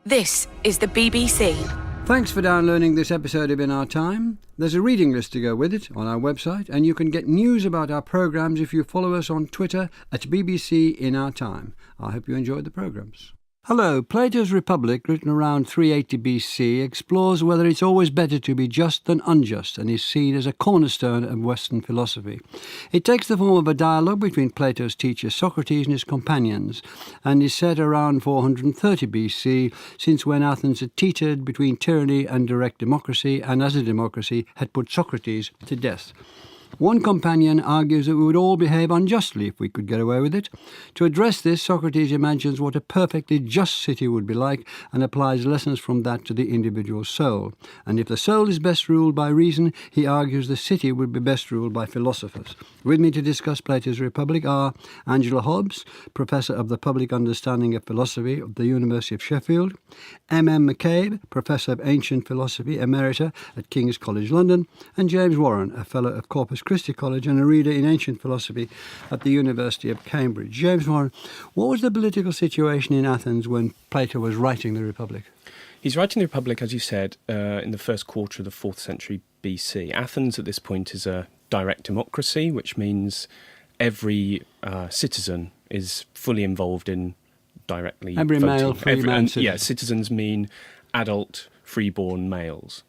This is the BBC. Thanks for downloading this episode of In Our Time. There's a reading list to go with it on our website, and you can get news about our programmes if you follow us on Twitter at BBC In Our Time. I hope you enjoyed the programmes. Hello. Plato's Republic, written around 380 BC, explores whether it's always better to be just than unjust and is seen as a cornerstone of Western philosophy. It takes the form of a dialogue between Plato's teacher Socrates and his companions and is set around 430 BC, since when Athens had teetered between tyranny and direct democracy, and as a democracy had put Socrates to death. One companion argues that we would all behave unjustly if we could get away with it. To address this, Socrates imagines what a perfectly just city would be like and applies lessons from that to the individual soul. And if the soul is best ruled by reason, he argues the city would be best ruled by philosophers. With me to discuss Plato's Republic are Angela Hobbs, Professor of the Public Understanding of Philosophy at the University of Sheffield, M.M. McCabe, Professor of Ancient Philosophy Emerita at King's College London, and James Warren, a Fellow of Corpus Christi College and a reader in ancient philosophy at the University of Cambridge. James Warren, what was the political situation in Athens when Plato was writing the Republic? He's writing the Republic, as you said, in the first quarter of the 4th century BC. Athens at this point is a direct democracy, which means every citizen is fully involved in directly every voting. Male, free man citizen. Yeah, citizens mean adult, freeborn males.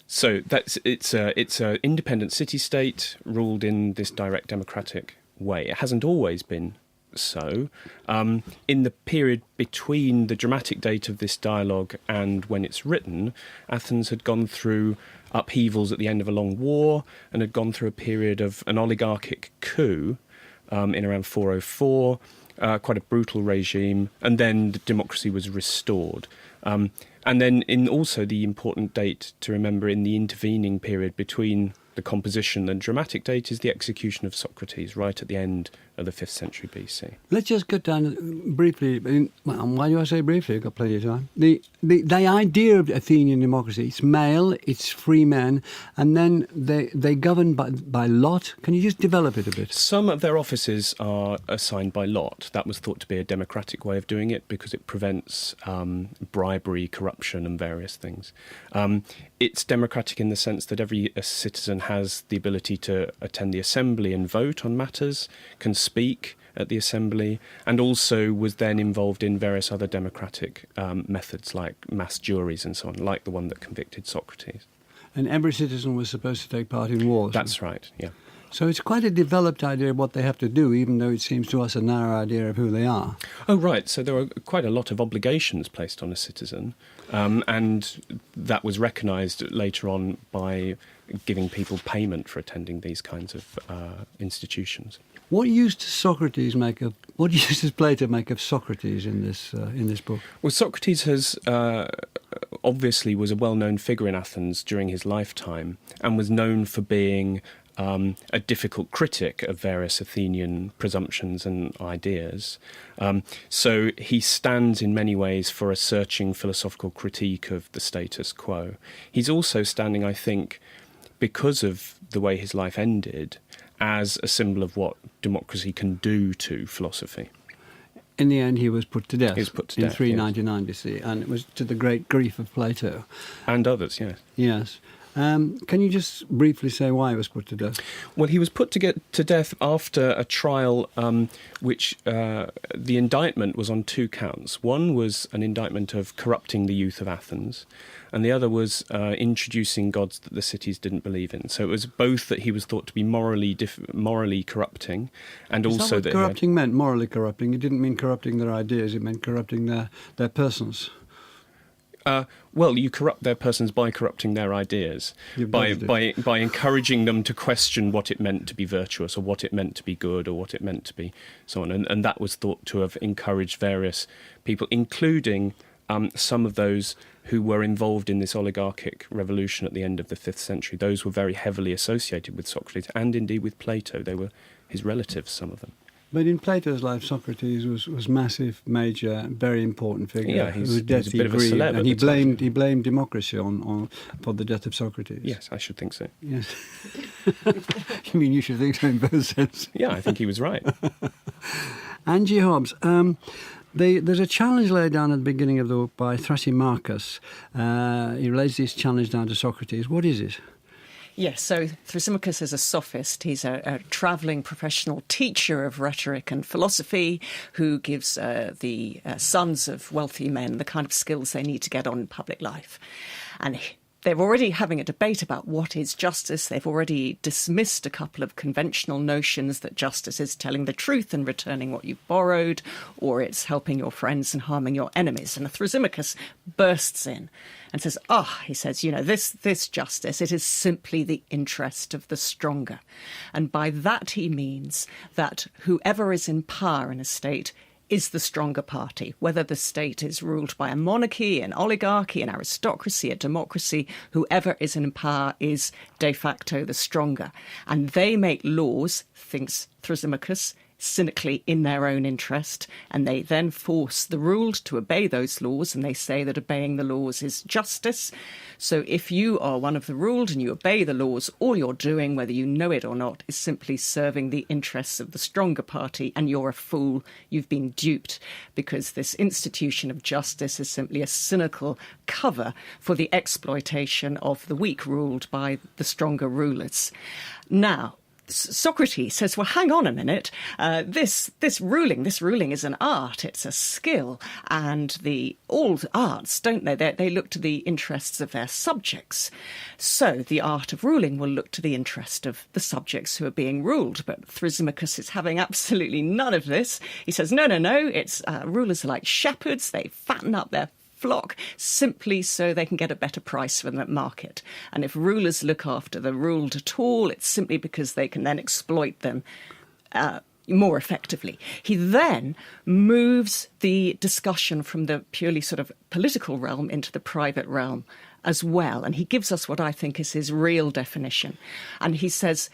So it's an independent city-state ruled in this direct democratic way. It hasn't always been so. In the period between the dramatic date of this dialogue and when it's written, Athens had gone through upheavals at the end of a long war and had gone through a period of an oligarchic coup in around 404, quite a brutal regime, and then the democracy was restored. And then in also the important date to remember in the intervening period between the composition and dramatic date is the execution of Socrates right at the end of the 5th century BC. Let's just get down briefly. Why do I say briefly? I've got plenty of time. The idea of Athenian democracy, it's male, it's free men, and then they govern by lot. Can you just develop it a bit? Some of their offices are assigned by lot. That was thought to be a democratic way of doing it because it prevents bribery, corruption and various things. It's democratic in the sense that every citizen has the ability to attend the assembly and vote on matters, can speak at the assembly, and also was then involved in various other democratic methods like mass juries and so on, like the one that convicted Socrates. And every citizen was supposed to take part in wars. That's right, yeah. So it's quite a developed idea of what they have to do, even though it seems to us a narrow idea of who they are. Oh, right. So there are quite a lot of obligations placed on a citizen, and that was recognised later on by giving people payment for attending these kinds of institutions. What use does Plato make of Socrates in this book? Well, Socrates has obviously was a well-known figure in Athens during his lifetime and was known for being a difficult critic of various Athenian presumptions and ideas. So he stands in many ways for a searching philosophical critique of the status quo. He's also standing, I think, because of the way his life ended, as a symbol of what democracy can do to philosophy. In the end, he was put to death. He was put to in death, 399 BC, and it was to the great grief of Plato. And others, yes. Yes. Can you just briefly say why he was put to death? Well, he was put to death after a trial which the indictment was on 2 counts. One was an indictment of corrupting the youth of Athens, and the other was introducing gods that the cities didn't believe in. So it was both that he was thought to be morally corrupting, and Is also that what corrupting meant, morally corrupting? It didn't mean corrupting their ideas, it meant corrupting their persons. Well, you corrupt their persons by corrupting their ideas, by encouraging them to question what it meant to be virtuous or what it meant to be good or what it meant to be so on. And that was thought to have encouraged various people, including some of those who were involved in this oligarchic revolution at the end of the 5th century. Those were very heavily associated with Socrates and indeed with Plato. They were his relatives, some of them. But in Plato's life, Socrates was massive, major, very important figure. Yeah, he was a bit of a grieved, celeb and he blamed democracy for the death of Socrates. Yes, I should think so. Yes. You mean you should think so in both senses? Yeah, I think he was right. Angie Hobbs, There's a challenge laid down at the beginning of the book by Thrasymachus. He lays this challenge down to Socrates. What is it? Yes, so Thrasymachus is a sophist. He's a travelling professional teacher of rhetoric and philosophy who gives the sons of wealthy men the kind of skills they need to get on in public life. And they're already having a debate about what is justice. They've already dismissed a couple of conventional notions that justice is telling the truth and returning what you've borrowed, or it's helping your friends and harming your enemies. And Thrasymachus bursts in and says, he says, this justice, it is simply the interest of the stronger. And by that he means that whoever is in power in a state is the stronger party, whether the state is ruled by a monarchy, an oligarchy, an aristocracy, a democracy, whoever is in power is de facto the stronger. And they make laws, thinks Thrasymachus, cynically in their own interest, and they then force the ruled to obey those laws, and they say that obeying the laws is justice. So if you are one of the ruled and you obey the laws, all you're doing, whether you know it or not, is simply serving the interests of the stronger party, and you're a fool. You've been duped, because this institution of justice is simply a cynical cover for the exploitation of the weak ruled by the stronger rulers. Now, Socrates says, well, hang on a minute. This ruling is an art. It's a skill. And all arts, don't they? They look to the interests of their subjects. So the art of ruling will look to the interest of the subjects who are being ruled. But Thrasymachus is having absolutely none of this. He says, no. It's rulers are like shepherds. They fatten up their flock simply so they can get a better price from the market. And if rulers look after the ruled at all, it's simply because they can then exploit them more effectively. He then moves the discussion from the purely sort of political realm into the private realm as well. And he gives us what I think is his real definition. And he says,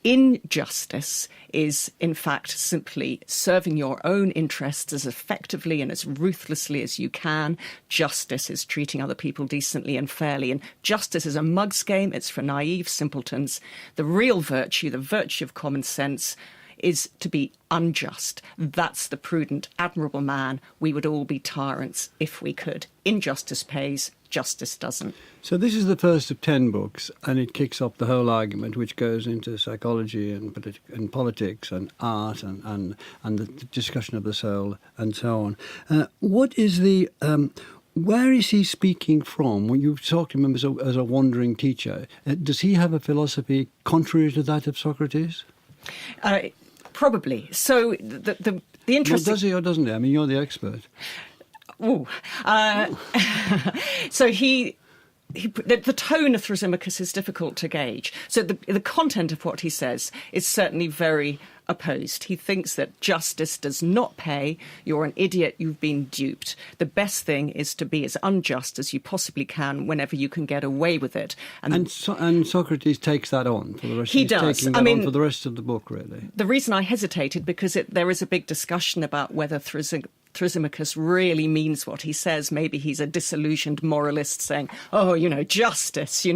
injustice is, in fact, simply serving your own interests as effectively and as ruthlessly as you can. Justice is treating other people decently and fairly. And justice is a mug's game. It's for naive simpletons. The real virtue, the virtue of common sense, is to be unjust. That's the prudent, admirable man. We would all be tyrants if we could. Injustice pays, justice doesn't. So this is the first of 10 books, and it kicks off the whole argument, which goes into psychology and politics and art and the discussion of the soul and so on. What is the... where is he speaking from? When you talk to him as a wandering teacher, does he have a philosophy contrary to that of Socrates? Probably. So the interesting... Well, does he or doesn't he? I mean, you're the expert. So the tone of Thrasymachus is difficult to gauge. So the content of what he says is certainly very opposed. He thinks that justice does not pay. You're an idiot. You've been duped. The best thing is to be as unjust as you possibly can whenever you can get away with it. And Socrates takes that on for the rest. He does. Taking that on for the rest of the book, really. The reason I hesitated because there is a big discussion about whether Thrasymachus really means what he says. Maybe he's a disillusioned moralist saying, justice,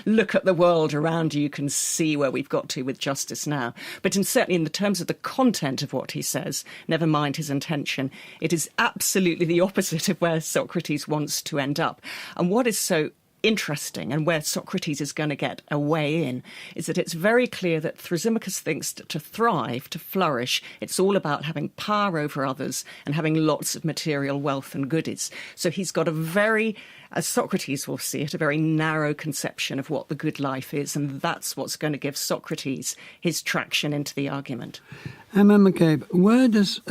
look at the world around you can see where we've got to with justice now. But certainly in the terms of the content of what he says, never mind his intention, it is absolutely the opposite of where Socrates wants to end up. And what is so interesting, and where Socrates is going to get a way in, is that it's very clear that Thrasymachus thinks that to thrive, to flourish, it's all about having power over others and having lots of material wealth and goodies. So he's got a very, as Socrates will see it, a very narrow conception of what the good life is, and that's what's going to give Socrates his traction into the argument. Emma McCabe, where does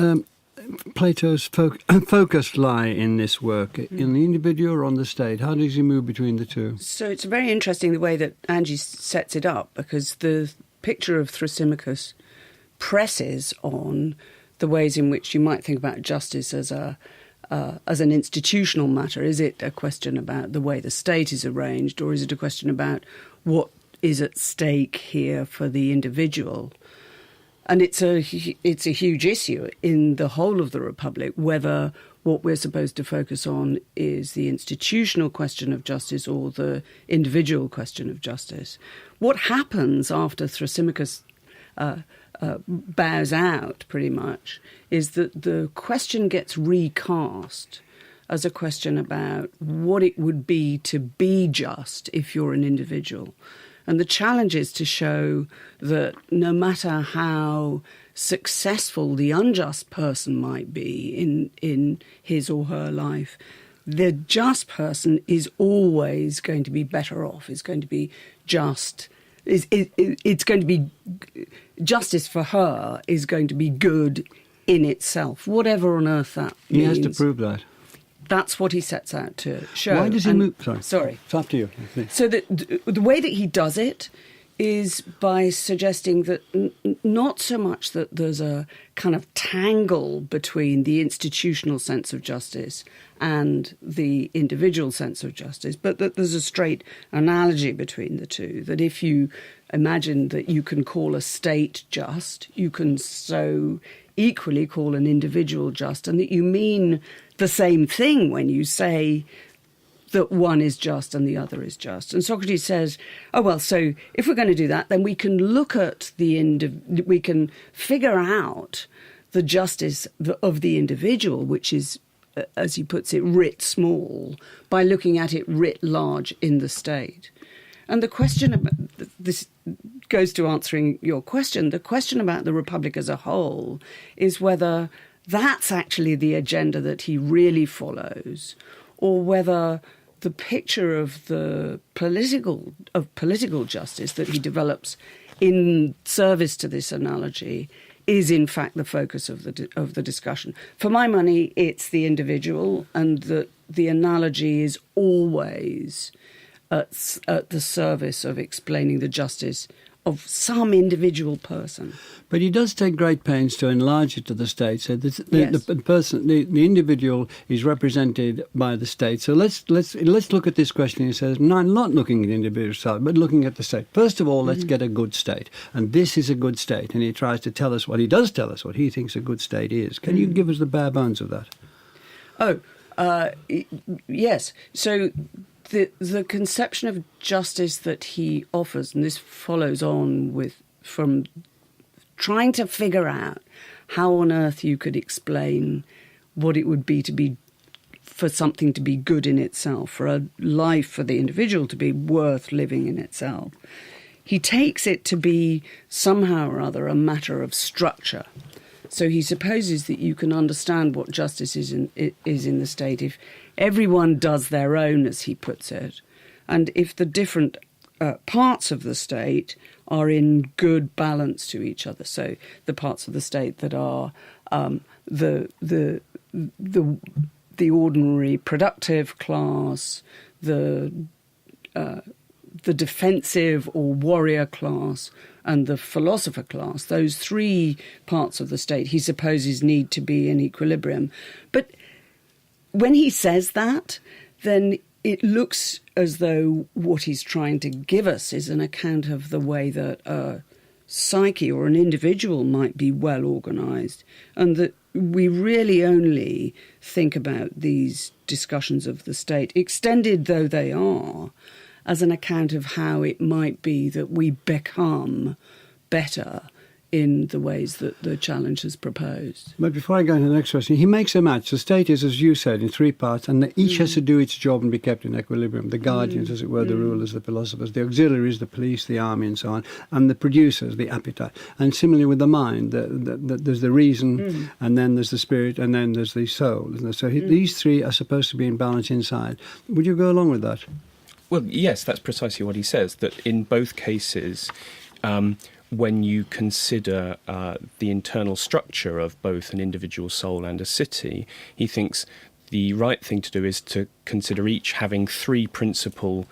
Plato's focus lie in this work? In the individual or on the state? How does he move between the two? So it's very interesting the way that Angie sets it up, because the picture of Thrasymachus presses on the ways in which you might think about justice as an institutional matter. Is it a question about the way the state is arranged, or is it a question about what is at stake here for the individual? And it's a huge issue in the whole of the Republic, whether what we're supposed to focus on is the institutional question of justice or the individual question of justice. What happens after Thrasymachus bows out pretty much is that the question gets recast as a question about what it would be to be just if you're an individual. And the challenge is to show that no matter how successful the unjust person might be in his or her life, the just person is always going to be better off, is going to be just. It's going to be justice for her is going to be good in itself, whatever on earth that means. He has to prove that. That's what he sets out to show. Why does he move? Sorry. It's up to you. So the way that he does it is by suggesting that not so much that there's a kind of tangle between the institutional sense of justice and the individual sense of justice, but that there's a straight analogy between the two, that if you imagine that you can call a state just, you can so equally call an individual just, and that you mean the same thing when you say that one is just and the other is just. And Socrates says, oh, well, so if we're going to do that, then we can look at we can figure out the justice of the individual, which is, as he puts it, writ small, by looking at it writ large in the state. And the question about this goes to answering your question. The question about the Republic as a whole is whether that's actually the agenda that he really follows, or whether the picture of the political justice that he develops in service to this analogy is in fact the focus of the discussion. For my money, it's the individual, and the analogy is always at the service of explaining the justice of some individual person. But he does take great pains to enlarge it to the state. So the individual is represented by the state. So let's look at this question. He says, no, not looking at the individual side, but looking at the state. First of all, let's get a good state, and this is a good state. And he tries to tell us what he thinks a good state is. Can you give us the bare bones of that? Yes. So the conception of justice that he offers, and this follows on from trying to figure out how on earth you could explain what it would be for something to be good in itself, for a life for the individual to be worth living in itself. He takes it to be somehow or other a matter of structure. So he supposes that you can understand what justice is in the state if everyone does their own, as he puts it, and if the different parts of the state are in good balance to each other. So the parts of the state that are the ordinary productive class, the defensive or warrior class, and the philosopher class, those three parts of the state he supposes need to be in equilibrium. But when he says that, then it looks as though what he's trying to give us is an account of the way that a psyche or an individual might be well organised, and that we really only think about these discussions of the state, extended though they are, as an account of how it might be that we become better in the ways that the challenge has proposed. But before I go into the next question, he makes a match. The state is, as you said, in three parts, and each has to do its job and be kept in equilibrium. The guardians, as it were, the rulers, the philosophers, the auxiliaries, the police, the army, and so on, and the producers, the appetite. And similarly with the mind, there's the reason, and then there's the spirit, and then there's the soul. Isn't there? So these three are supposed to be in balance inside. Would you go along with that? Well, yes, that's precisely what he says, that in both cases, when you consider the internal structure of both an individual soul and a city, he thinks the right thing to do is to consider each having three principal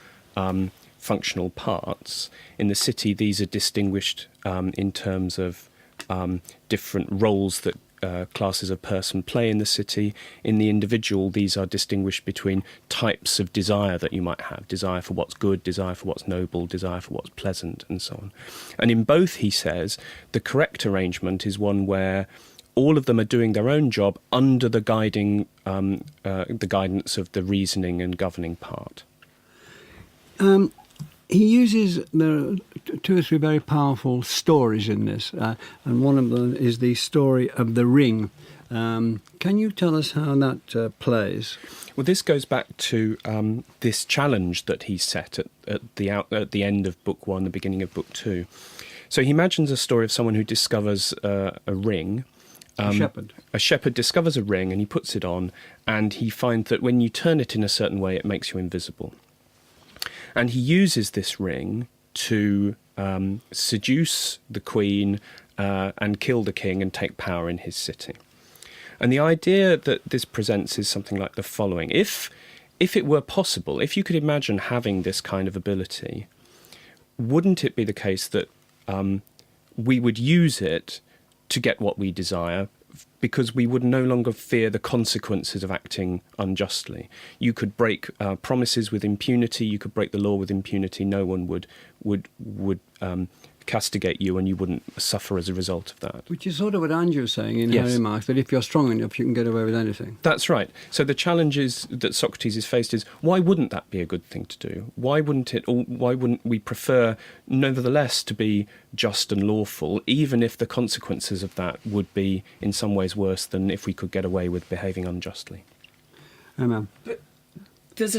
functional parts. In the city, these are distinguished in terms of different roles that classes of person play in the city. In the individual, these are distinguished between types of desire that you might have: desire for what's good, desire for what's noble, desire for what's pleasant, and so on. And in both, he says, the correct arrangement is one where all of them are doing their own job under the guidance of the reasoning and governing part. he uses two or three very powerful stories in this, and one of them is the story of the ring. Can you tell us how that plays? Well, this goes back to this challenge that he set at the end of Book 1, the beginning of Book 2. So he imagines a story of someone who discovers a ring. A shepherd. A shepherd discovers a ring and he puts it on, and he finds that when you turn it in a certain way, it makes you invisible. And he uses this ring to seduce the queen and kill the king and take power in his city. And the idea that this presents is something like the following. If it were possible, if you could imagine having this kind of ability, wouldn't it be the case that we would use it to get what we desire, because we would no longer fear the consequences of acting unjustly? You could break promises with impunity. You could break the law with impunity. No one would castigate you, and you wouldn't suffer as a result of that. Which is sort of what Andrew was saying in Yes. Harry Marx, that if you're strong enough, you can get away with anything. That's right. So the challenge that Socrates is faced is, why wouldn't that be a good thing to do? Why wouldn't we prefer, nevertheless, to be just and lawful, even if the consequences of that would be in some ways worse than if we could get away with behaving unjustly? Amen. But there's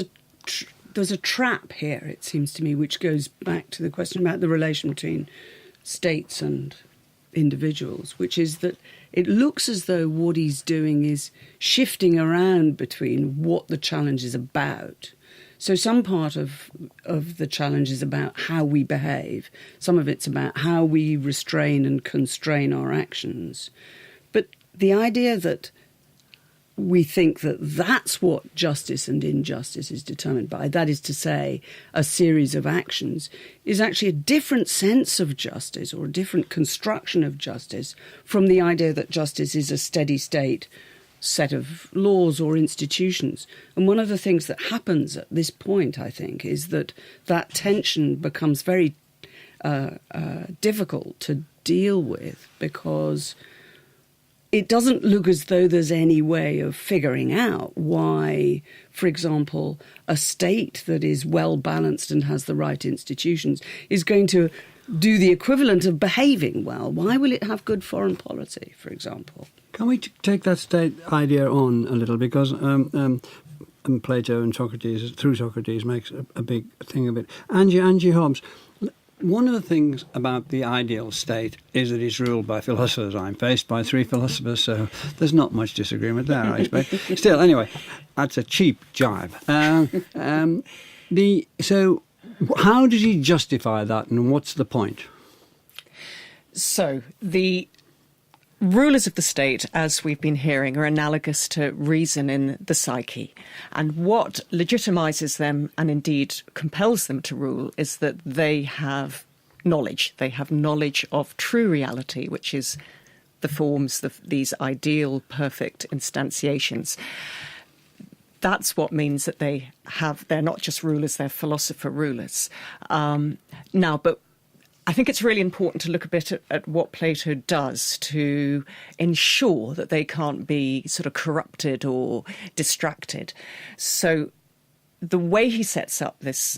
a trap here, it seems to me, which goes back to the question about the relation between states and individuals, which is that it looks as though what he's doing is shifting around between what the challenge is about. So some part of the challenge is about how we behave. Some of it's about how we restrain and constrain our actions. But the idea that we think that that's what justice and injustice is determined by, that is to say, a series of actions, is actually a different sense of justice or a different construction of justice from the idea that justice is a steady state set of laws or institutions. And one of the things that happens at this point, I think, is that tension becomes very difficult to deal with, because it doesn't look as though there's any way of figuring out why, for example, a state that is well balanced and has the right institutions is going to do the equivalent of behaving well. Why will it have good foreign policy, for example? Can we take that state idea on a little? Because Plato and Socrates, through Socrates, makes a big thing of it. Angie Hobbs, one of the things about the ideal state is that it's ruled by philosophers. I'm faced by 3 philosophers, so there's not much disagreement there, I expect. Still, anyway, that's a cheap jibe. So how does he justify that, and what's the point? So the rulers of the state, as we've been hearing, are analogous to reason in the psyche. And what legitimises them and indeed compels them to rule is that they have knowledge. They have knowledge of true reality, which is the forms, these ideal, perfect instantiations. That's what means that they're not just rulers, they're philosopher rulers. But I think it's really important to look a bit at what Plato does to ensure that they can't be sort of corrupted or distracted. So the way he sets up this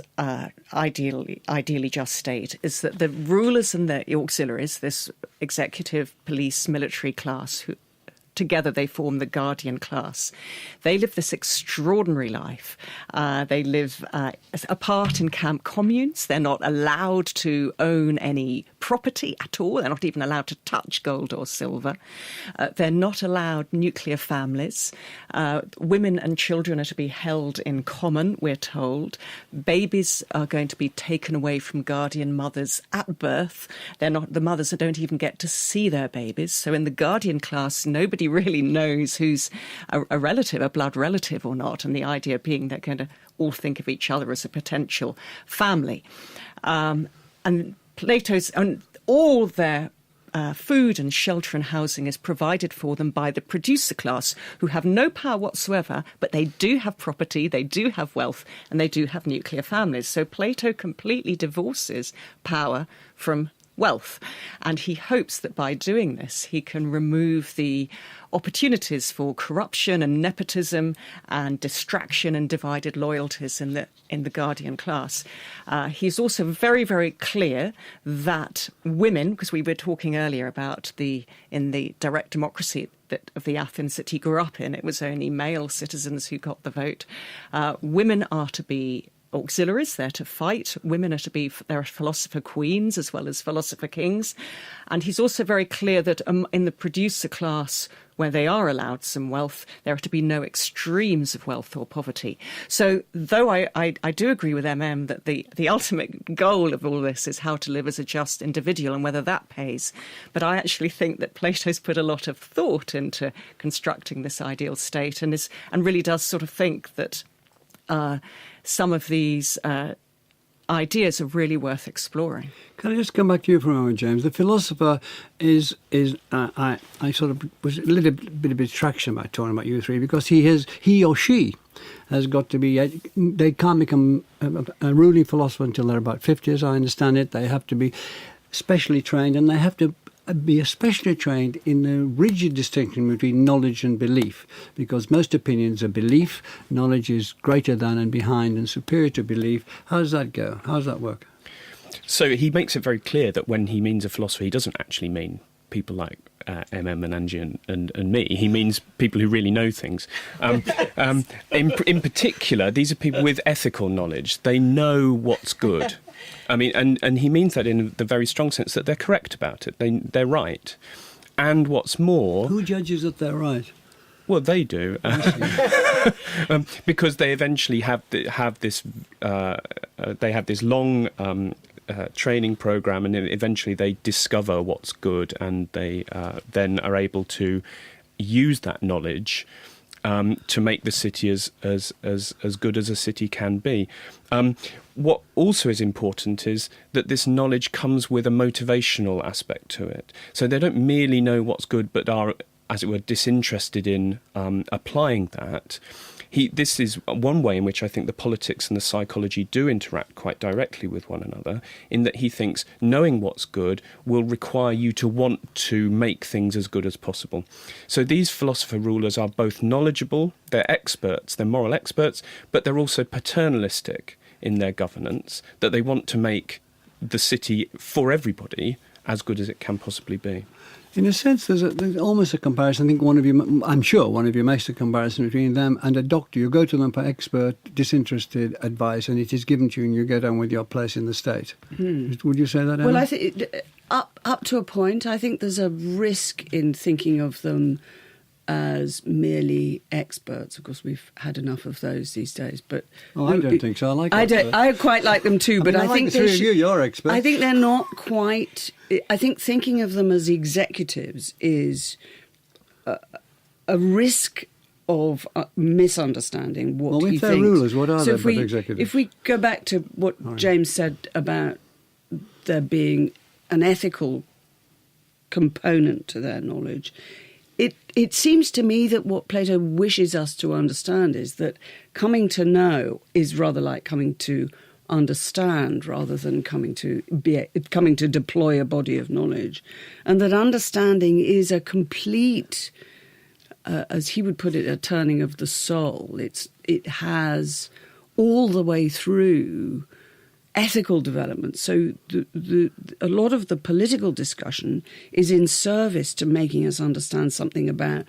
ideally just state is that the rulers and the auxiliaries, this executive, police, military class, who together they form the guardian class. They live this extraordinary life. They live apart in camp communes. They're not allowed to own any property at all. They're not even allowed to touch gold or silver. They're not allowed nuclear families. Women and children are to be held in common, we're told. Babies are going to be taken away from guardian mothers at birth. The mothers don't even get to see their babies. So in the guardian class, nobody really knows who's a relative, a blood relative or not, and the idea being they're going to all think of each other as a potential family. And Plato's, and all their food and shelter and housing is provided for them by the producer class, who have no power whatsoever, but they do have property, they do have wealth, and they do have nuclear families. So Plato completely divorces power from wealth. And he hopes that by doing this, he can remove the opportunities for corruption and nepotism and distraction and divided loyalties in the guardian class. He's also very, very clear that women, because we were talking earlier about in the direct democracy of the Athens that he grew up in, it was only male citizens who got the vote. Women are to be auxiliaries, they're to fight. Women are to be, there are philosopher queens as well as philosopher kings. And he's also very clear that in the producer class, where they are allowed some wealth, there are to be no extremes of wealth or poverty. So though I do agree with that the ultimate goal of all this is how to live as a just individual and whether that pays, but I actually think that Plato's put a lot of thought into constructing this ideal state and really does sort of think that some of these ideas are really worth exploring. Can I just come back to you for a moment, James? The philosopher is I sort of was a little bit of distraction by talking about you three, because he or she has got to be, they can't become a ruling philosopher until they're about 50, as I understand it. They have to be specially trained, and they have to be especially trained in the rigid distinction between knowledge and belief, because most opinions are belief, knowledge is greater than and behind and superior to belief. How does that go? How does that work? So he makes it very clear that when he means a philosopher, he doesn't actually mean people like and Angie and me. He means people who really know things. In particular, these are people with ethical knowledge. They know what's good. I mean, and he means that in the very strong sense that they're correct about it. They're right. And what's more... Who judges that they're right? Well, they do. Because they eventually have this long... training program, and eventually they discover what's good, and they then are able to use that knowledge to make the city as good as a city can be. What also is important is that this knowledge comes with a motivational aspect to it. So they don't merely know what's good, but are, as it were, disinterested in applying that. This is one way in which I think the politics and the psychology do interact quite directly with one another, in that he thinks knowing what's good will require you to want to make things as good as possible. So these philosopher rulers are both knowledgeable, they're experts, they're moral experts, but they're also paternalistic in their governance, that they want to make the city for everybody as good as it can possibly be. In a sense, there's almost a comparison. I think I'm sure one of you makes a comparison between them and a doctor. You go to them for expert, disinterested advice, and it is given to you, and you get on with your place in the state. Would you say that, Emma? Well, I think up to a point, I think there's a risk in thinking of them as merely experts. Of course, we've had enough of those these days. But I don't think so. I quite like them too. But I think the three of you, you're experts. I think they're not quite. I think thinking of them as executives is a risk of misunderstanding what he thinks. Well, if they're rulers, what are they but executives? If we go back to what James said about there being an ethical component to their knowledge, it seems to me that what Plato wishes us to understand is that coming to know is rather like coming to understand rather than coming to deploy a body of knowledge, and that understanding is a complete, as he would put it, a turning of the soul. It has all the way through ethical development. So a lot of the political discussion is in service to making us understand something about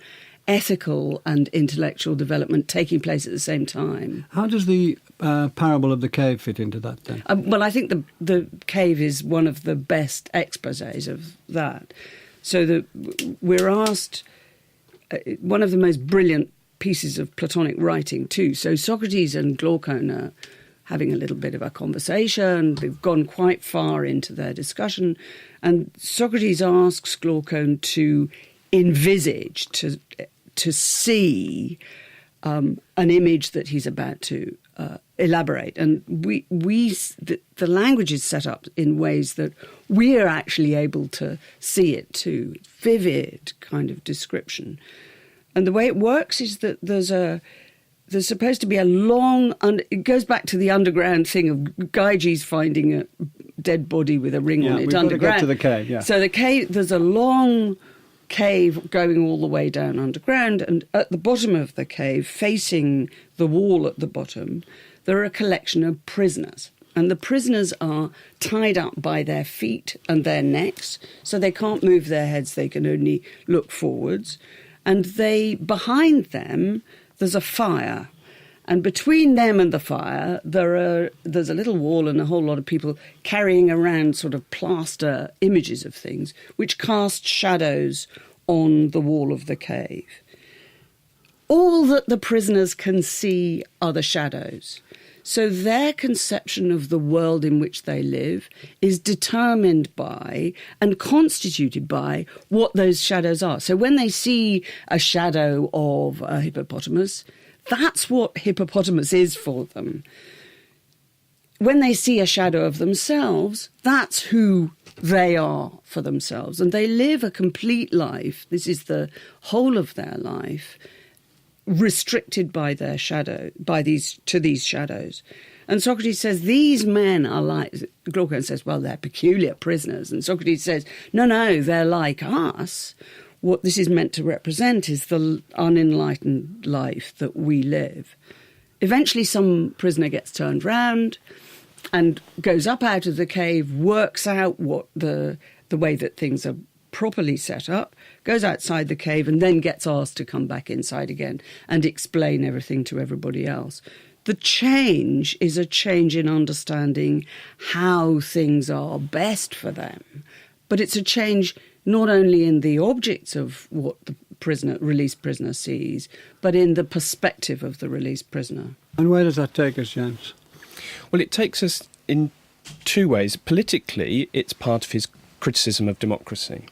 ethical and intellectual development taking place at the same time. How does the parable of the cave fit into that then? Well, I think the cave is one of the best exposés of that. So we're asked, one of the most brilliant pieces of Platonic writing too. So Socrates and Glaucon are having a little bit of a conversation. They've gone quite far into their discussion. And Socrates asks Glaucon to envisage, to see an image that he's about to elaborate. And the language is set up in ways that we are actually able to see it too. Vivid kind of description. And the way it works is that there's supposed to be a long... it goes back to the underground thing of Gyges finding dead body with a ring on it we've underground. got to get to the cave, yeah. So the cave, there's a long cave going all the way down underground, and at the bottom of the cave, facing the wall at the bottom, there are a collection of prisoners. And the prisoners are tied up by their feet and their necks, so they can't move their heads, they can only look forwards. And behind them, there's a fire. And between them and the fire, there's a little wall and a whole lot of people carrying around sort of plaster images of things, which cast shadows on the wall of the cave. All that the prisoners can see are the shadows. So their conception of the world in which they live is determined by and constituted by what those shadows are. So when they see a shadow of a hippopotamus, that's what hippopotamus is for them. When they see a shadow of themselves, that's who they are for themselves. And they live a complete life. This is the whole of their life, restricted by their shadow, to these shadows. And Socrates says, these men are like, Glaucon says, well, they're peculiar prisoners. And Socrates says, no, they're like us. What this is meant to represent is the unenlightened life that we live. Eventually some prisoner gets turned round and goes up out of the cave, works out what the way that things are properly set up, goes outside the cave, and then gets asked to come back inside again and explain everything to everybody else. The change is a change in understanding how things are best for them, but it's a change not only in the objects of what the released prisoner sees, but in the perspective of the released prisoner. And where does that take us, James? Well, it takes us in two ways. Politically, it's part of his criticism of democracy,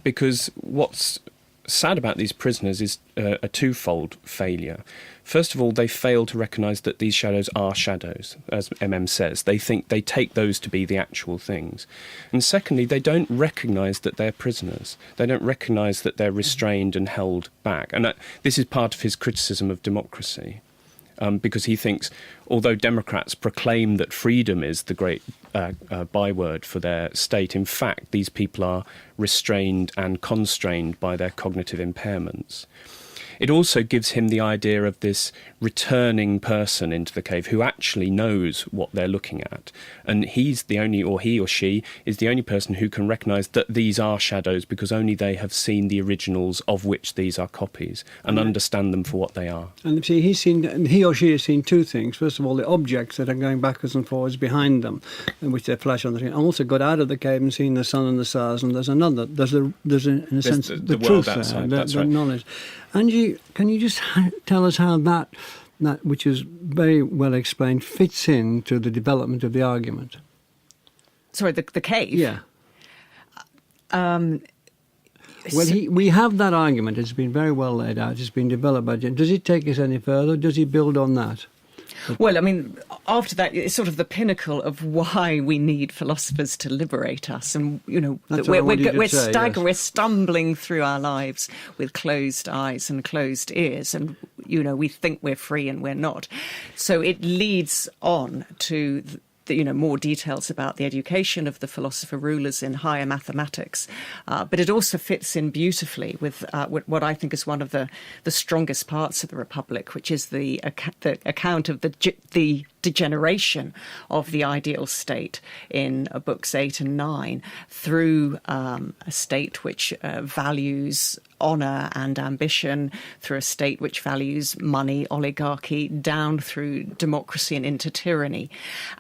because what's sad about these prisoners is a twofold failure. First of all, they fail to recognise that these shadows are shadows, as says. They take those to be the actual things. And secondly, they don't recognise that they're prisoners. They don't recognise that they're restrained and held back. And this is part of his criticism of democracy. Because he thinks, although Democrats proclaim that freedom is the great byword for their state, in fact, these people are restrained and constrained by their cognitive impairments. It also gives him the idea of this returning person into the cave who actually knows what they're looking at. And he or she is the only person who can recognise that these are shadows, because only they have seen the originals of which these are copies and understand them for what they are. And see, he or she has seen two things. First of all, the objects that are going backwards and forwards behind them, in which they flash on the screen. And also got out of the cave and seen the sun and the stars. And there's another. There's in a sense the truth there, that's right. Knowledge. Angie, can you just tell us how that, which is very well explained, fits into the development of the argument? Sorry, the cave? Yeah. We have that argument. It's been very well laid out. It's been developed by James. Does it take us any further? Does he build on that? Well, I mean, after that, it's sort of the pinnacle of why we need philosophers to liberate us. And, you know, we're stumbling through our lives with closed eyes and closed ears. And, you know, we think we're free and we're not. So it leads on to more details about the education of the philosopher rulers in higher mathematics. But it also fits in beautifully with what I think is one of the strongest parts of the Republic, which is the account of the degeneration of the ideal state in books 8 and 9 through a state which values honour and ambition, through a state which values money, oligarchy, down through democracy and into tyranny.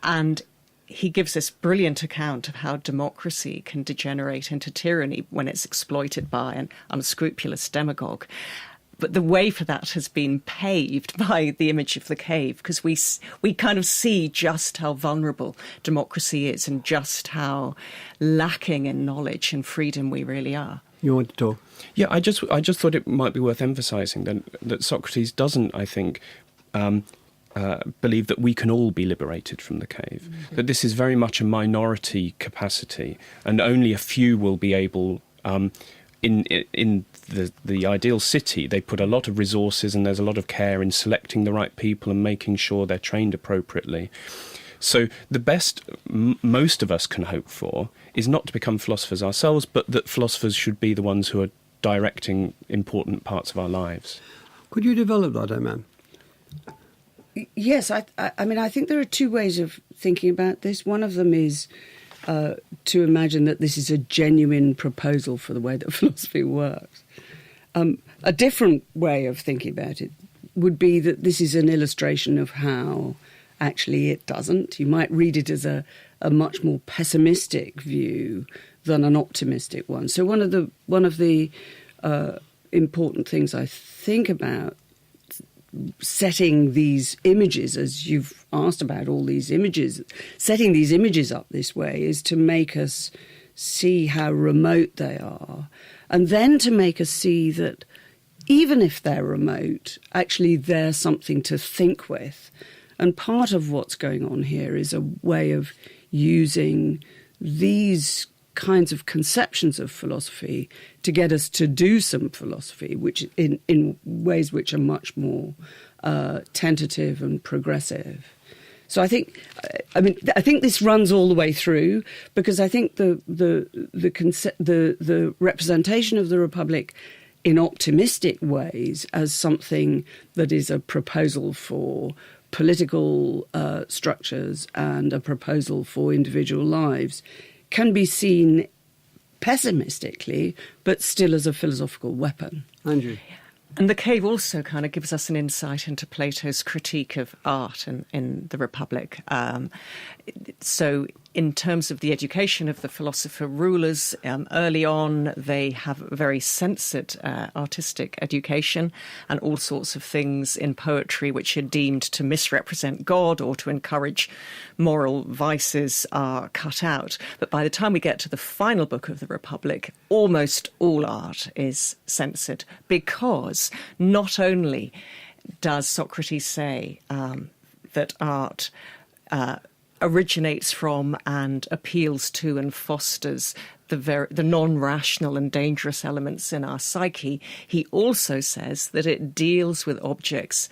And he gives this brilliant account of how democracy can degenerate into tyranny when it's exploited by an unscrupulous demagogue. But the way for that has been paved by the image of the cave, because we kind of see just how vulnerable democracy is and just how lacking in knowledge and freedom we really are. You want to talk? Yeah, I just thought it might be worth emphasising that Socrates doesn't, I think, believe that we can all be liberated from the cave. Mm-hmm. That this is very much a minority capacity, and only a few will be able. In the ideal city, they put a lot of resources and there's a lot of care in selecting the right people and making sure they're trained appropriately. So the best most of us can hope for is not to become philosophers ourselves, but that philosophers should be the ones who are directing important parts of our lives. Could you develop that, Emma? Yes, I mean, I think there are two ways of thinking about this. One of them is to imagine that this is a genuine proposal for the way that philosophy works. A different way of thinking about it would be that this is an illustration of how actually it doesn't. You might read it as a much more pessimistic view than an optimistic one. So one of the important things I think about setting these images, as you've asked about all these images, setting these images up this way is to make us see how remote they are, and then to make us see that even if they're remote, actually they're something to think with. And part of what's going on here is a way of using these kinds of conceptions of philosophy to get us to do some philosophy, which in ways which are much more tentative and progressive. So I think this runs all the way through, because I think the representation of the Republic in optimistic ways as something that is a proposal for political structures and a proposal for individual lives can be seen pessimistically, but still as a philosophical weapon. Andrew? And the cave also kind of gives us an insight into Plato's critique of art in the Republic. So in terms of the education of the philosopher rulers, early on they have a very censored artistic education, and all sorts of things in poetry which are deemed to misrepresent God or to encourage moral vices are cut out. But by the time we get to the final book of the Republic, almost all art is censored, because not only does Socrates say that art originates from and appeals to and fosters the non-rational and dangerous elements in our psyche, he also says that it deals with objects.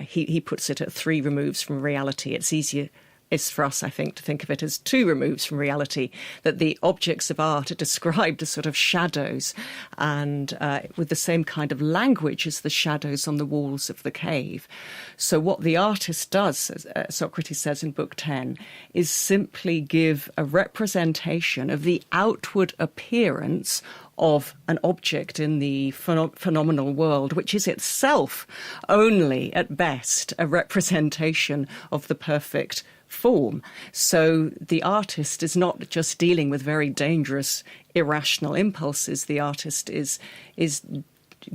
He puts it at 3 removes from reality. It's for us, I think, to think of it as 2 removes from reality, that the objects of art are described as sort of shadows, and with the same kind of language as the shadows on the walls of the cave. So what the artist does, as Socrates says in Book 10, is simply give a representation of the outward appearance of an object in the phenomenal world, which is itself only, at best, a representation of the perfect form. So the artist is not just dealing with very dangerous, irrational impulses. The artist is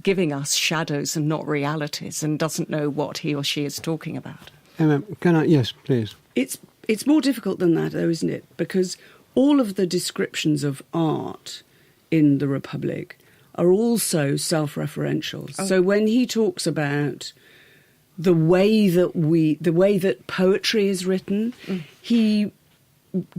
giving us shadows and not realities, and doesn't know what he or she is talking about. Can I? Yes, please. It's more difficult than that, though, isn't it? Because all of the descriptions of art in the Republic are also self-referential. Oh. So when he talks about the way that poetry is written, he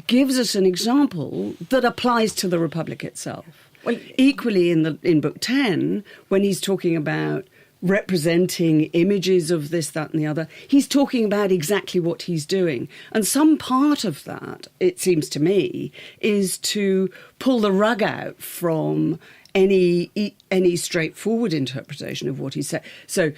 gives us an example that applies to the Republic itself. Well, equally in Book 10, when he's talking about representing images of this, that and the other, he's talking about exactly what he's doing. And some part of that, it seems to me, is to pull the rug out from any straightforward interpretation of what he said. So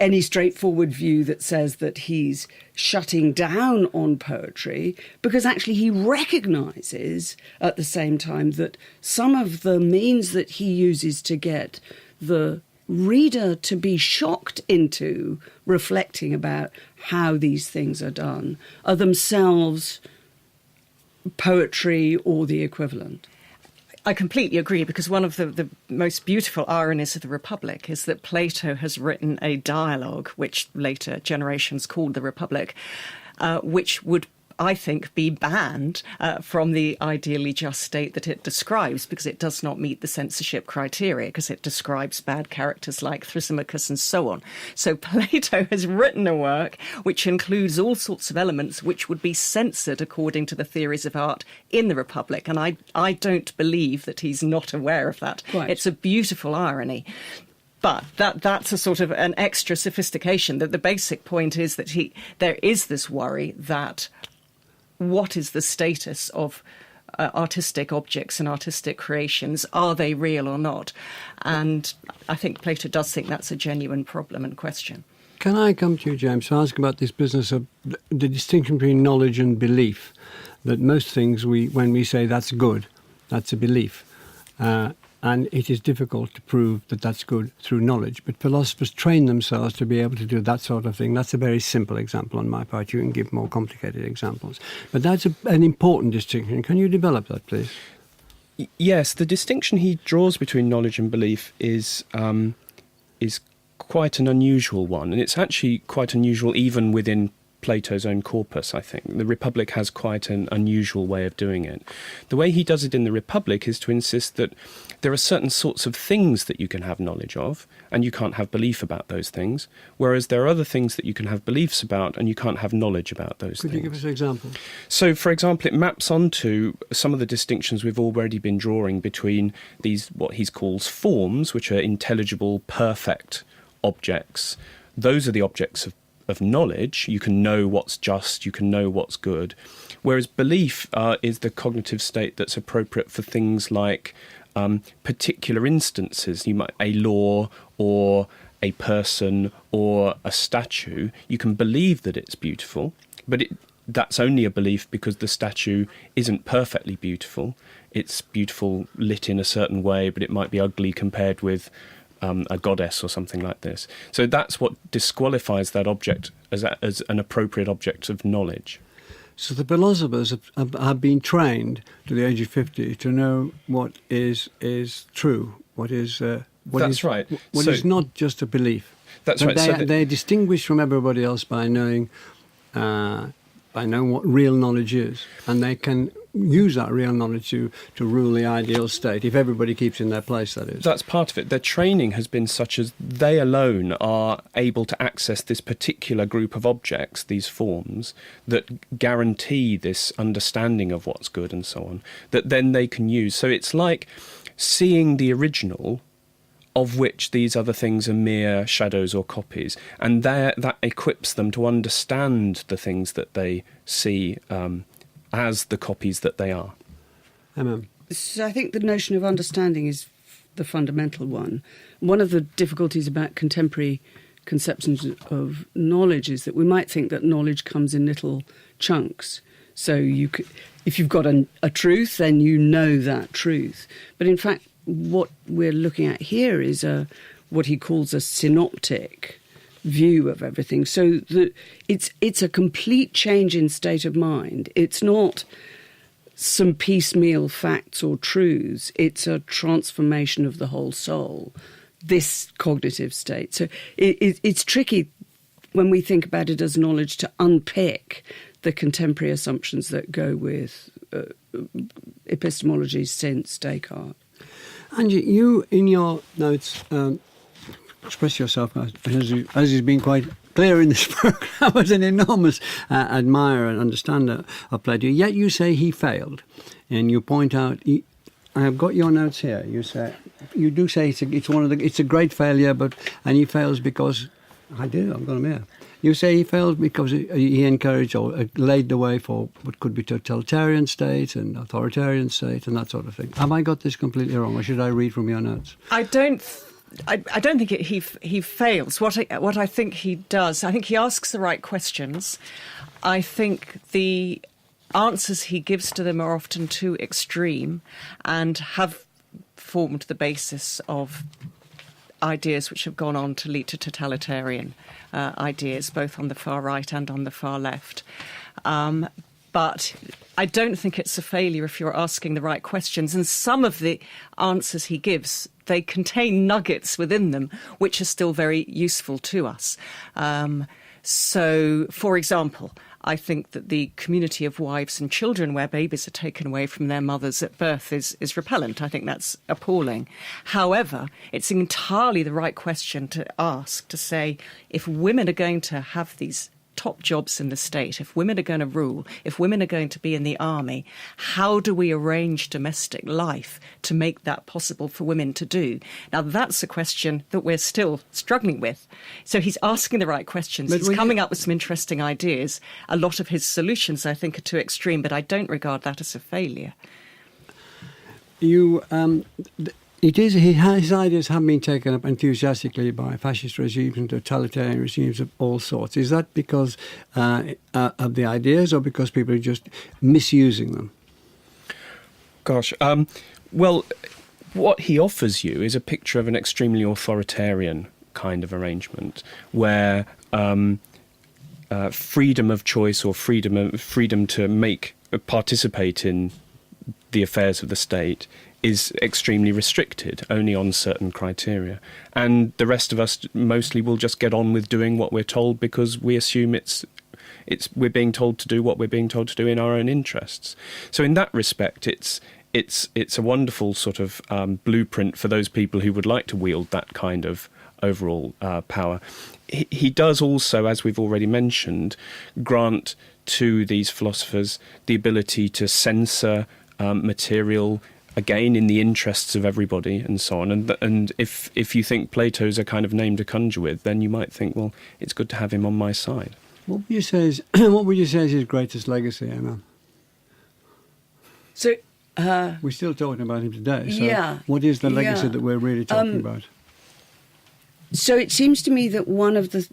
any straightforward view that says that he's shutting down on poetry, because actually he recognises at the same time that some of the means that he uses to get the reader to be shocked into reflecting about how these things are done are themselves poetry or the equivalent. I completely agree, because one of the most beautiful ironies of the Republic is that Plato has written a dialogue, which later generations called the Republic, which would, I think, be banned from the ideally just state that it describes, because it does not meet the censorship criteria, because it describes bad characters like Thrasymachus and so on. So Plato has written a work which includes all sorts of elements which would be censored according to the theories of art in the Republic, and I don't believe that he's not aware of that. Right. It's a beautiful irony. But that's a sort of an extra sophistication. That the basic point is that there is this worry that what is the status of artistic objects and artistic creations? Are they real or not? And I think Plato does think that's a genuine problem and question. Can I come to you, James, to ask about this business of the distinction between knowledge and belief? That most things, when we say that's good, that's a belief. And it is difficult to prove that that's good through knowledge. But philosophers train themselves to be able to do that sort of thing. That's a very simple example on my part. You can give more complicated examples. But that's an important distinction. Can you develop that, please? Yes, the distinction he draws between knowledge and belief is quite an unusual one. And it's actually quite unusual even within Plato's own corpus, I think. The Republic has quite an unusual way of doing it. The way he does it in the Republic is to insist that there are certain sorts of things that you can have knowledge of, and you can't have belief about those things, whereas there are other things that you can have beliefs about, and you can't have knowledge about those things. Could you give us an example? So, for example, it maps onto some of the distinctions we've already been drawing between these, what he calls forms, which are intelligible, perfect objects. Those are the objects of knowledge. You can know what's just, you can know what's good. Whereas belief is the cognitive state that's appropriate for things like particular instances. A law or a person or a statue. You can believe that it's beautiful, but that's only a belief because the statue isn't perfectly beautiful. It's beautiful lit in a certain way, but it might be ugly compared with a goddess or something like this. So that's what disqualifies that object as an appropriate object of knowledge. So the philosophers have been trained to the age of 50 to know what is true, what is right. What is not just a belief. That's right. They're distinguished from everybody else by knowing what real knowledge is, and they can use that real knowledge to rule the ideal state, if everybody keeps in their place, that is. That's part of it. Their training has been such as they alone are able to access this particular group of objects, these forms, that guarantee this understanding of what's good and so on, that then they can use. So it's like seeing the original, of which these other things are mere shadows or copies, and that equips them to understand the things that they see as the copies that they are. Emma? So I think the notion of understanding is the fundamental one. One of the difficulties about contemporary conceptions of knowledge is that we might think that knowledge comes in little chunks. So if you've got a truth, then you know that truth. But in fact, what we're looking at here is what he calls a synoptic view of everything. So it's a complete change in state of mind. It's not some piecemeal facts or truths. It's a transformation of the whole soul, this cognitive state. So it's tricky when we think about it as knowledge to unpick the contemporary assumptions that go with epistemology since Descartes. Angie, you, in your notes, express yourself, as has been quite clear in this programme, as an enormous admirer and understander of Plato. Yet you say he failed, and you point out. I have got your notes here. You do say it's a great failure, and he fails because I've got them here. You say he failed because he encouraged or laid the way for what could be totalitarian state and authoritarian state and that sort of thing. Have I got this completely wrong, or should I read from your notes? I don't think he fails. What I think he does, I think he asks the right questions. I think the answers he gives to them are often too extreme and have formed the basis of ideas which have gone on to lead to totalitarian ideas, both on the far right and on the far left. But I don't think it's a failure if you're asking the right questions. And some of the answers he gives, they contain nuggets within them which are still very useful to us. So, for example, I think that the community of wives and children where babies are taken away from their mothers at birth is repellent. I think that's appalling. However, it's entirely the right question to ask, to say, if women are going to have these top jobs in the state, if women are going to rule, if women are going to be in the army, how do we arrange domestic life to make that possible for women to do? Now, that's a question that we're still struggling with. So he's asking the right questions. He's coming up with some interesting ideas. A lot of his solutions, I think, are too extreme, but I don't regard that as a failure. His ideas have been taken up enthusiastically by fascist regimes and totalitarian regimes of all sorts. Is that because of the ideas, or because people are just misusing them? Gosh, well, what he offers you is a picture of an extremely authoritarian kind of arrangement where freedom of choice or freedom to participate in the affairs of the state is extremely restricted, only on certain criteria. And the rest of us mostly will just get on with doing what we're told because we assume we're being told to do what we're being told to do in our own interests. So in that respect, it's a wonderful sort of blueprint for those people who would like to wield that kind of overall power. He does also, as we've already mentioned, grant to these philosophers the ability to censor material, again, in the interests of everybody and so on. And if you think Plato's a kind of name to conjure with, then you might think, well, it's good to have him on my side. What would you say is his greatest legacy, Emma? So we're still talking about him today. So yeah, what is the legacy that we're really talking about? So it seems to me that one of the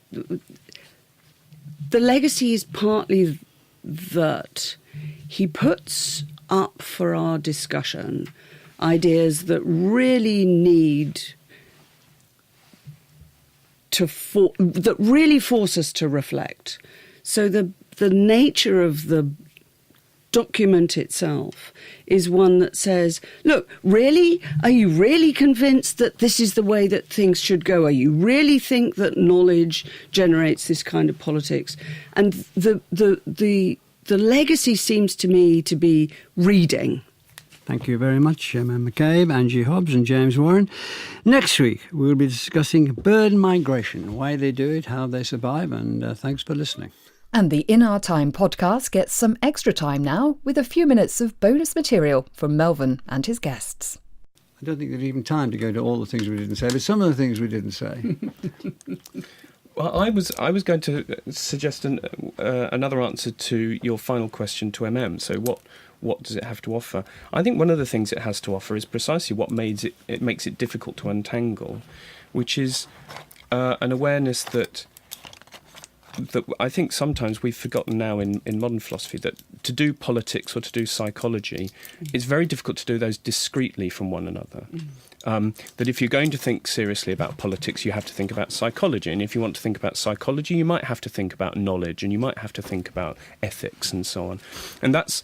legacy is partly that he puts up for our discussion ideas that really need that really force us to reflect. So the nature of the document itself is one that says, look, really? Are you really convinced that this is the way that things should go? Are you really think that knowledge generates this kind of politics? And the legacy seems to me to be reading. Thank you very much, Emma McCabe, Angie Hobbs and James Warren. Next week, we'll be discussing bird migration, why they do it, how they survive, and thanks for listening. And the In Our Time podcast gets some extra time now with a few minutes of bonus material from Melvin and his guests. I don't think there's even time to go to all the things we didn't say, but some of the things we didn't say. Well, I was going to suggest another answer to your final question to MM. So what does it have to offer? I think one of the things it has to offer is precisely what makes it difficult to untangle, which is an awareness that I think sometimes we've forgotten now in modern philosophy, that to do politics or to do psychology, it's very difficult to do those discreetly from one another. That if you're going to think seriously about politics, you have to think about psychology. And if you want to think about psychology, you might have to think about knowledge, and you might have to think about ethics and so on. And that's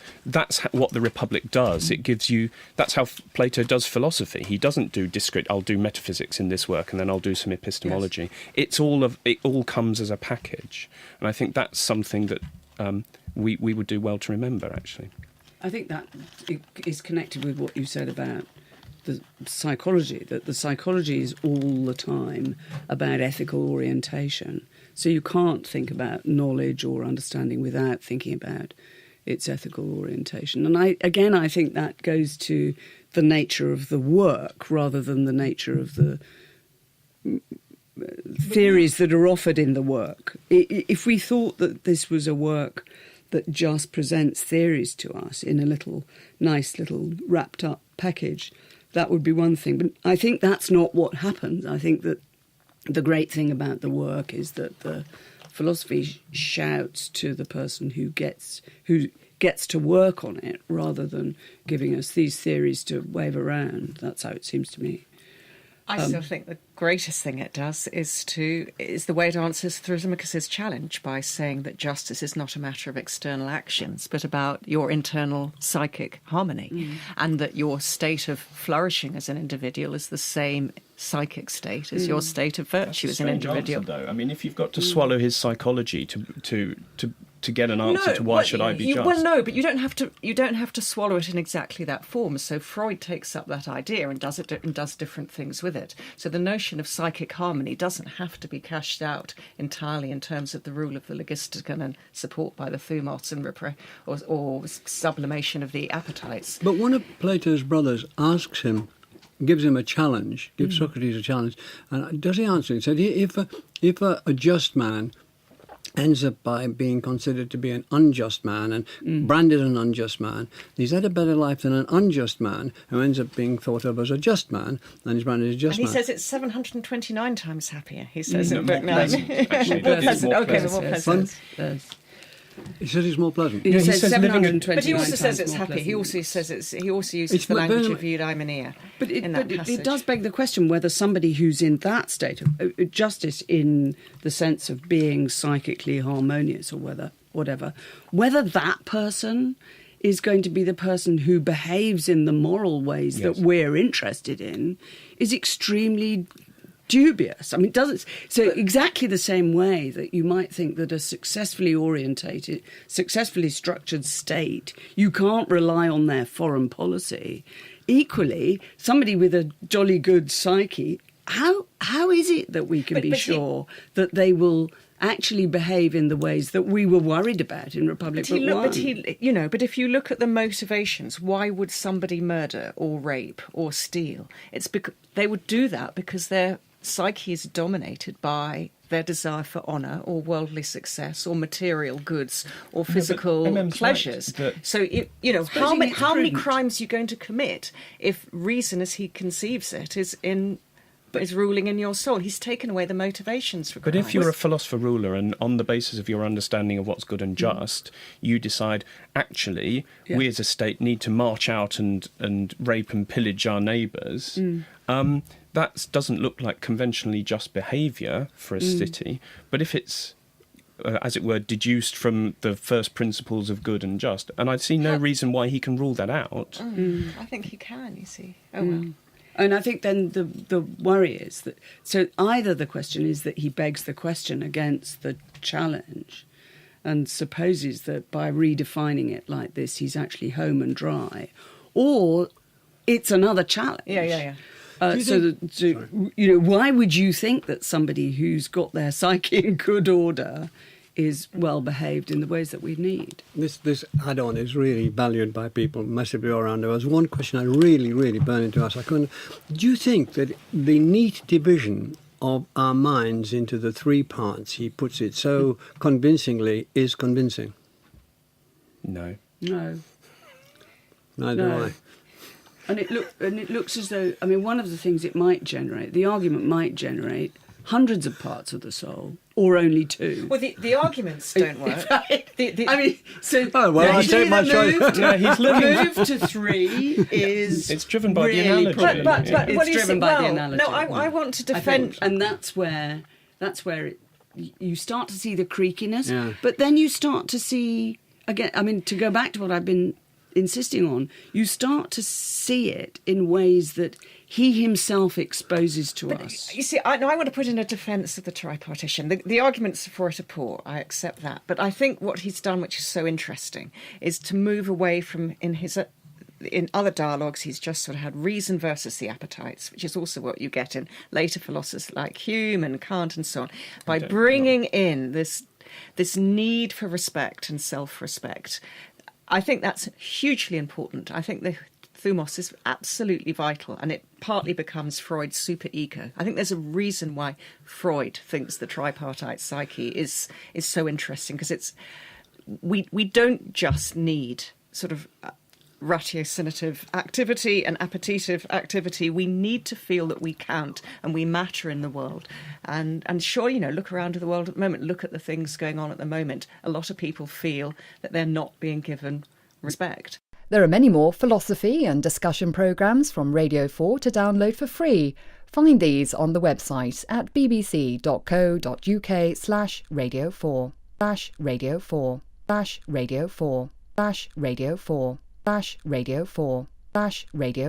what the Republic does. It gives you... That's how Plato does philosophy. He doesn't do discrete, I'll do metaphysics in this work, and then I'll do some epistemology. Yes. It all comes as a package. And I think that's something that we would do well to remember, actually. I think that is connected with what you said about the psychology, that the psychology is all the time about ethical orientation. So you can't think about knowledge or understanding without thinking about its ethical orientation. And I think that goes to the nature of the work rather than the nature of the theories that are offered in the work. If we thought that this was a work that just presents theories to us in a nice little wrapped up package, that would be one thing. But I think that's not what happens. I think that the great thing about the work is that the philosophy shouts to the person who gets to work on it, rather than giving us these theories to wave around. That's how it seems to me. I still think the greatest thing it does is the way it answers Thrasymachus's challenge by saying that justice is not a matter of external actions, but about your internal psychic harmony, and that your state of flourishing as an individual is the same psychic state as your state of virtue as an individual. Answer, though. I mean, if you've got to swallow his psychology to to get an answer to why should I be just. Well, no, but you don't have to. You don't have to swallow it in exactly that form. So Freud takes up that idea and does different things with it. So the notion of psychic harmony doesn't have to be cashed out entirely in terms of the rule of the logisticon and support by the thumos and or sublimation of the appetites. But one of Plato's brothers asks him, gives him a challenge, gives Socrates a challenge, and does he answer? He said, if a just man ends up by being considered to be an unjust man and branded an unjust man, he's had a better life than an unjust man who ends up being thought of as a just man and is branded as a just And man. he says it's 729 times happier, he says in book 9. Actually, More it's pleasant. more Okay, pleasant. more pleasant. Yes. He says it's more pleasant. He says says living in- 729 But he also says times it's more happy. He pleasant. also says he also uses It's the but language then- of eudaimonia But in that it passage. does beg the question whether somebody who's in that state of justice, in the sense of being psychically harmonious, or whether that person is going to be the person who behaves in the moral ways that we're interested in, is extremely dubious. I mean, so exactly the same way that you might think that a successfully orientated, successfully structured state, you can't rely on their foreign policy. Equally, somebody with a jolly good psyche, how is it that we can be sure that they will actually behave in the ways that we were worried about in Republic Book 1? But if you look at the motivations, why would somebody murder or rape or steal? It's because they would do that because their psyche is dominated by their desire for honour or worldly success or material goods or physical pleasures. Right, so, how many prudent. crimes are you going to commit if reason, as he conceives it, is ruling in your soul? He's taken away the motivations for crimes. But if you're a philosopher ruler and on the basis of your understanding of what's good and just, you decide, actually, we as a state need to march out and rape and pillage our neighbours, that doesn't look like conventionally just behaviour for a city. But if it's, as it were, deduced from the first principles of good and just, and I see no reason why he can rule that out. I think he can, you see. Oh, well. And I think then the worry is that, so either the question is that he begs the question against the challenge and supposes that by redefining it like this, he's actually home and dry, or it's another challenge. Yeah. Why would you think that somebody who's got their psyche in good order is well behaved in the ways that we need? This add-on is really valued by people massively all around the world. There's one question I really burning to ask. Do you think that the neat division of our minds into the three parts, he puts it so convincingly, is convincing? No. No. Neither do I. And it looks as though, I mean, one of the things it might generate, the argument might generate hundreds of parts of the soul, or only two. Well, the arguments don't work. I mean, so Oh, well, I take my choice. Yeah, he's the looking. move to three is It's driven by the really analogy. problematic. But It's what do you driven see? by the Well, analogy. no, I want to I think. defend. And that's where you start to see the creakiness, Yeah. but then you start to see, again, I mean, to go back to what I've been insisting on, you start to see it in ways that he himself exposes to us. You see, I want to put in a defence of the tripartition. The arguments for it are poor, I accept that. But I think what he's done, which is so interesting, is to move away from, in other dialogues, he's just sort of had reason versus the appetites, which is also what you get in later philosophers like Hume and Kant and so on, by bringing in this need for respect and self-respect. I think that's hugely important. I think the thumos is absolutely vital, and it partly becomes Freud's super-ego. I think there's a reason why Freud thinks the tripartite psyche is so interesting, because we don't just need sort of ratiocinative activity and appetitive activity. We need to feel that we count and we matter in the world. And sure, look around at the world at the moment, look at the things going on at the moment. A lot of people feel that they're not being given respect. There are many more philosophy and discussion programmes from Radio 4 to download for free. Find these on the website at bbc.co.uk/radio4/radio4/radio4/radio4/radio4/radio